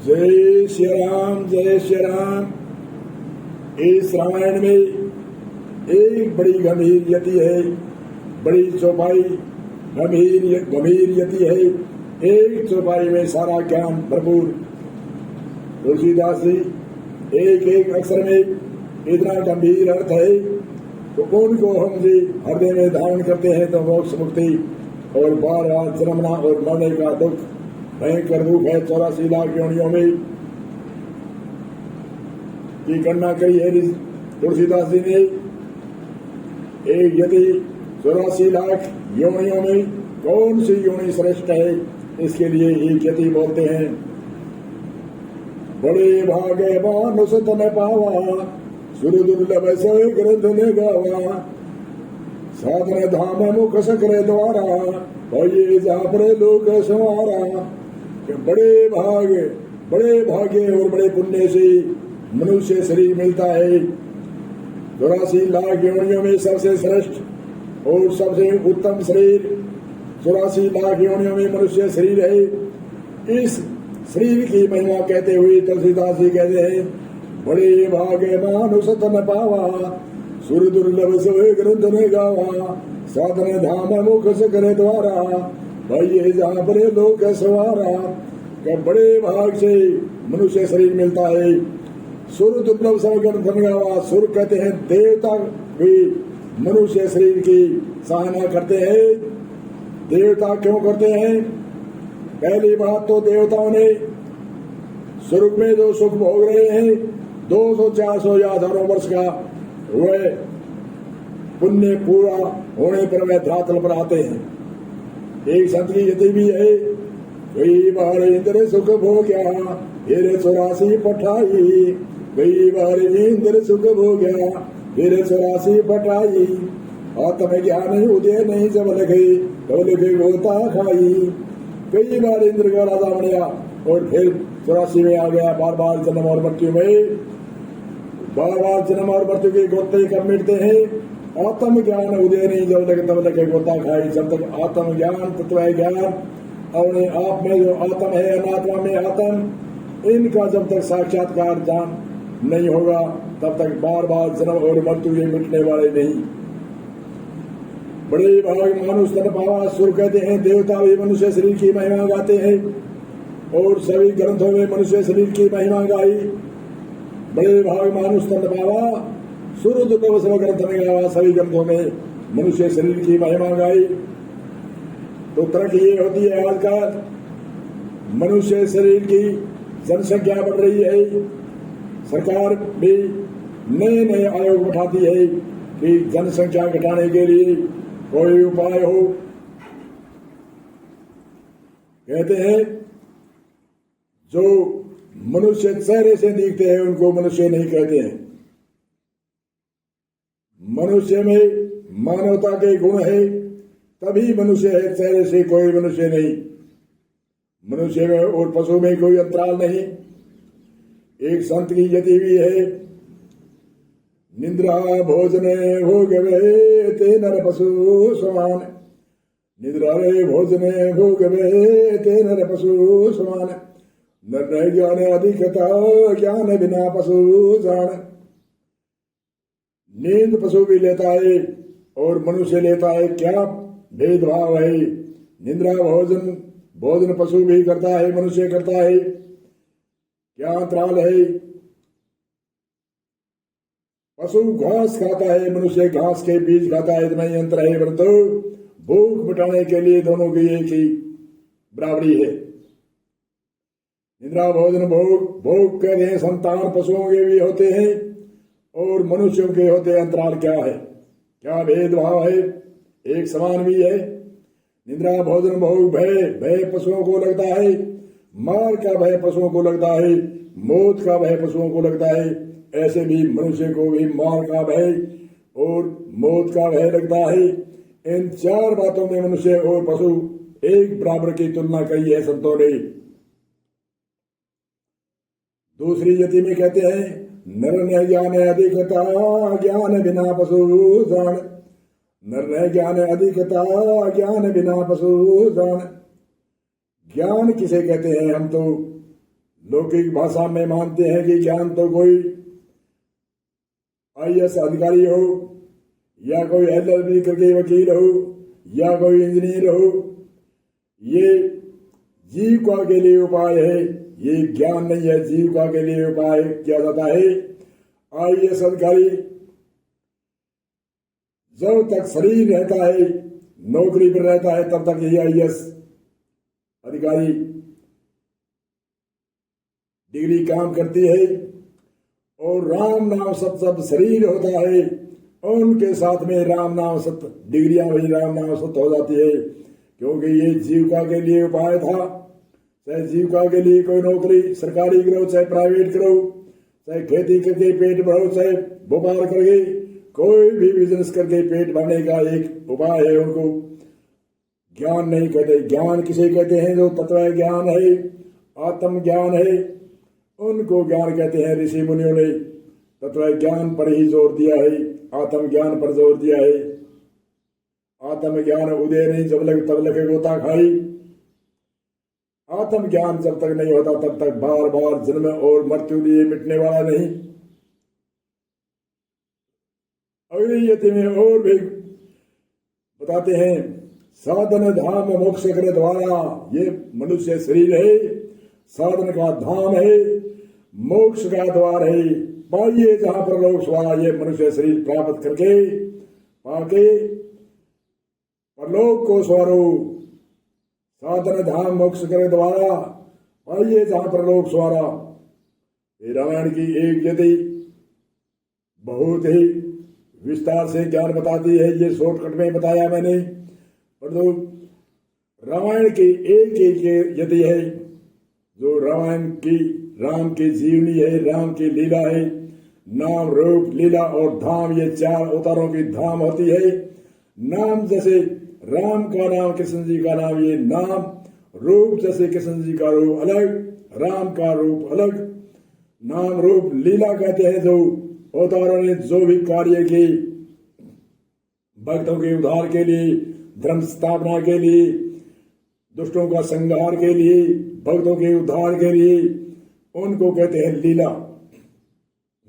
जय श्री राम, जय श्री राम। इस रामायण में एक बड़ी गंभीर यति है, बड़ी चौपाई गंभीर यति है। एक चौपाई में सारा ज्ञान भरपूर। तुलसीदास जी एक एक अक्षर में इतना गंभीर अर्थ है तो उनको हम जी हृदय में धारण करते हैं तो मोक्ष मुक्ति और बार बार जन्मना और मरने का दुख भयंकर दुख है। 84 लाख योनियों में की गणना करी है तुलसीदास जी ने। एक यदि 84 लाख योनियों में कौन सी योनि श्रेष्ठ है, इसके लिए एक यति बोलते हैं। बड़े भागे मानुष तन पावा, सुर दुर्लभ से ग्रंथ ने गावा। साधन धाम मुख सकरे द्वारा, भये जापरे लोक संवारा। बड़े भाग्य और बड़े पुण्य से मनुष्य शरीर मिलता है। 84 लाख योनियों में सबसे श्रेष्ठ और सबसे उत्तम शरीर 84 लाख योनियों में मनुष्य शरीर है। इस शरीर की महिमा कहते हुए तुलसीदास जी कहते हैं, बड़े भाग्य मानुष तन पावा, सुर दुर्लभ सोए ग्रंथ ने गावा। साधन धाम मुख सकरे द्वारा, भये जापरे लोक सवारा। बड़े भाग से मनुष्य शरीर मिलता है। सुर दुर्लभ सब ग्रंथ ने गावा। सुर कहते हैं देवता भी मनुष्य शरीर की सराहना करते हैं। देवता क्यों करते हैं? पहली बात तो देवताओं ने स्वर्ग में जो सुख भोग रहे हैं 200, 400 या हजारों वर्ष का, वह पुण्य पूरा होने पर वह धरातल पर आते हैं। एक संत की यति भी है, कई बार इंद्र सुख भोग्या फिर 84 पठाई। कई बार इंद्र सुख भोग्या फिर 84 पठाई। आत्म ज्ञान उदय नहीं जब लगे गोता खाई। कई बार इंद्र का राजा बनिया और फिर 84 में आ गया। बार बार जन्म और मृत्यु में, बार बार जन्म और मृत्यु के गोते कब मिटते हैं? आत्म ज्ञान उदय नहीं जब लगे तब लगे गोता खाई। जब तक आत्म ज्ञान तत्व ज्ञान अपने आप में जो आत्म है, अनात्मा में आत्म, इनका जब तक साक्षात्कार जान नहीं होगा तब तक बार बार जन्म और मृत्यु ये मिटने वाले नहीं। बड़े भाग मानुष तन पावा। सुर कहते हैं देवता भी मनुष्य शरीर की महिमा गाते हैं और सभी ग्रंथों में मनुष्य शरीर की महिमा गाई। बड़े भाग मानुष तन पावा, सुर दुर्लभ सब ग्रंथ में गावा। सभी ग्रंथों में मनुष्य शरीर की महिमा गाई। तो तरक्की ये होती है आजकल मनुष्य शरीर की जनसंख्या बढ़ रही है। सरकार भी नए नए आयोग उठाती है कि जनसंख्या घटाने के लिए कोई उपाय हो। कहते हैं जो मनुष्य चेहरे से दिखते हैं उनको मनुष्य नहीं कहते हैं। मनुष्य में मानवता के गुण है तभी मनुष्य है, चेहरे से कोई मनुष्य नहीं। मनुष्य में और पशु में कोई अंतराल नहीं। एक संत की यति भी है, निद्रा भोजन भोगवे ते नर पशु समान। निद्रा रे भोजन भोगवे ते नर पशु समान। नर ज्ञान अधिकता ज्ञान बिना पशु जान। नींद पशु भी लेता है और मनुष्य लेता है, क्या भेदभाव है? निद्रा भोजन पशु भी करता है, मनुष्य करता है, क्या अंतराल है? पशु घास खाता है, मनुष्य घास के बीज खाता है, इतना ही अंतर है। परंतु भूख मिटाने के लिए दोनों की एक ही बराबरी है। निद्रा भोजन भोग कहते हैं। संतान पशुओं के भी होते हैं और मनुष्यों के होते हैं। अंतराल क्या है? क्या भेदभाव है? एक समान भी है। निद्रा भोजन भोग भय पशुओं को लगता है। मार का भय पशुओं को लगता है। मौत का भय पशुओं को लगता है। ऐसे भी मनुष्य को भी मार का भय और मौत का भय लगता है। इन चार बातों में मनुष्य और पशु एक बराबर की तुलना करी है संतों ने। दूसरी यति में कहते हैं, नर न ज्ञान अधिकता ज्ञान बिना पशु जान। नर न ज्ञान अधिकता ज्ञान बिना पशु जान। ज्ञान किसे कहते हैं? हम तो लौकिक भाषा में मानते हैं कि ज्ञान तो कोई आईएएस अधिकारी हो, या कोई एलएलबी करके वकील हो, या कोई इंजीनियर हो। ये जीविका के लिए उपाय है, ये ज्ञान नहीं है। जीविका के लिए उपाय किया जाता है। आईएएस अधिकारी जब तक शरीर रहता है, नौकरी पर रहता है, तब तक ये आईएएस अधिकारी डिग्री काम करती है। और राम नाम सत्य जब शरीर होता है, उनके साथ में राम नाम सत्य डिग्रियां भी राम नाम सत्य हो जाती है। क्योंकि ये जीविका के लिए उपाय था। चाहे जीविका के लिए कोई नौकरी सरकारी करो, चाहे प्राइवेट करो, चाहे खेती करके पेट भरो, चाहे व्यापार करके, कोई भी बिजनेस करके पेट भरने का एक उपाय है। उनको ज्ञान नहीं कहते। ज्ञान किसे कहते हैं? जो तत्व ज्ञान है, आत्म ज्ञान है, उनको ज्ञान कहते हैं। ऋषि मुनियों ने तत्व ज्ञान पर ही जोर दिया है, आत्म ज्ञान पर जोर दिया है। आत्म ज्ञान उदय नहीं जब लग तब लगे गोता खाई। आत्म ज्ञान जब तक नहीं होता तब तक बार बार जन्म और मृत्यु लिए मिटने वाला नहीं। अगली यति में और भी बताते हैं, साधन धाम मोक्ष कर द्वारा। ये मनुष्य शरीर है, साधन का धाम है, मोक्ष का द्वार है। पाइए जहां पर लोग स्वा, ये मनुष्य शरीर प्राप्त करके पाके परलोक को स्वारो। साधन धाम मोक्ष कर द्वारा, पाइए जहां पर लोग स्वारा। ये रामायण की एक यति बहुत ही विस्तार से ज्ञान बताती है। ये शॉर्टकट में बताया मैंने, परंतु रामायण की एक एक यति है जो रामायण की राम की जीवनी है, राम की लीला है। नाम रूप लीला और धाम, ये चार अवतारों की धाम होती है। नाम जैसे राम का नाम, कृष्ण जी का नाम, ये नाम। रूप जैसे कृष्ण जी का रूप अलग, राम का रूप अलग। नाम रूप लीला कहते हैं जो अवतारों ने जो भी कार्य किए, भक्तों के उद्धार के लिए, धर्म स्थापना के लिए, दुष्टों का संहार के लिए, भक्तों के उद्धार के लिए, उनको कहते हैं लीला।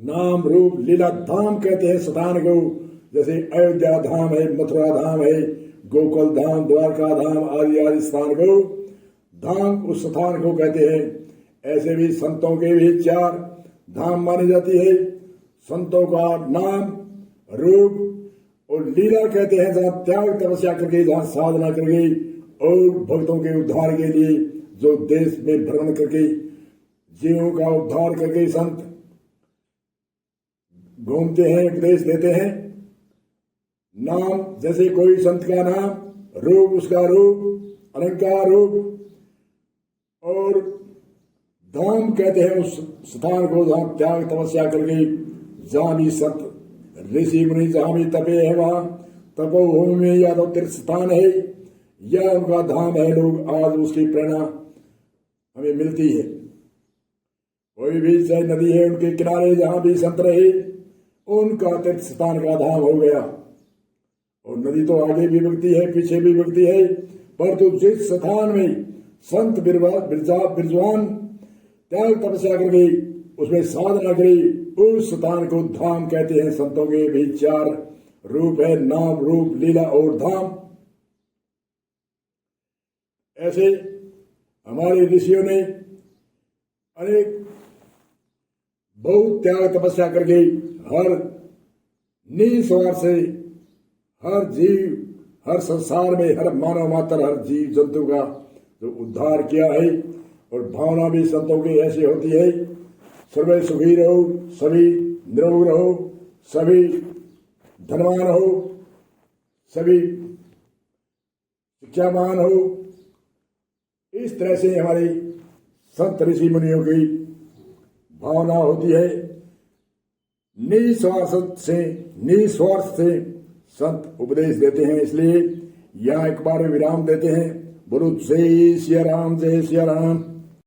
नाम रूप लीला। धाम कहते हैं स्थान को, जैसे अयोध्या धाम है, मथुरा धाम है, गोकुल धाम, द्वारका धाम आदि आदि स्थान को धाम उस स्थान को कहते हैं। ऐसे भी संतों के भी चार धाम मानी जाती है। संतों का नाम रूप और लीला कहते हैं जहां त्याग तपस्या करके, जहां साधना करके और भक्तों के उद्धार के लिए जो देश में भ्रमण करके जीवों का उद्धार करके संत घूमते हैं, उपदेश देते हैं। नाम जैसे कोई संत का नाम, रूप उसका रूप, अलंकार रूप, और धाम कहते हैं उस स्थान को जहां त्याग तपस्या करके, जहां भी संत ऋषि मुनि जहां भी तपे है, वहां तपोभूमि में या तो तीर्थ स्थान है या उनका धाम है। लोग आज उसकी प्रेरणा हमें मिलती है। कोई भी चाहे नदी है, उनके किनारे जहां भी संत रहे, उनका तीर्थ स्थान का धाम हो गया। और नदी तो आगे भी बगती है, पीछे भी बगती है, परंतु जिस स्थान में संत बिरजवान त्याग तपस्या करके उसमें साधना करी, उस स्थान को धाम कहते हैं। संतों के भी चार रूप है, नाम रूप लीला और धाम। ऐसे हमारे ऋषियों ने अनेक बहुत त्याग तपस्या करके हर निस्वार्थ से हर जीव, हर संसार में हर मानव मात्र, हर जीव जंतु का जो उद्धार किया है। और भावना भी संतों की ऐसी होती है, सर्वे सुखी रहो, सभी निरोग रहो, सभी धनवान हो, सभी शिक्षावान हो। इस तरह से हमारी संत ऋषि मुनियों की भावना होती है। निस्वार्थ से संत उपदेश देते हैं। इसलिए यहाँ एक बार विराम देते हैं। बोलो जय सिया राम, जय सिया राम।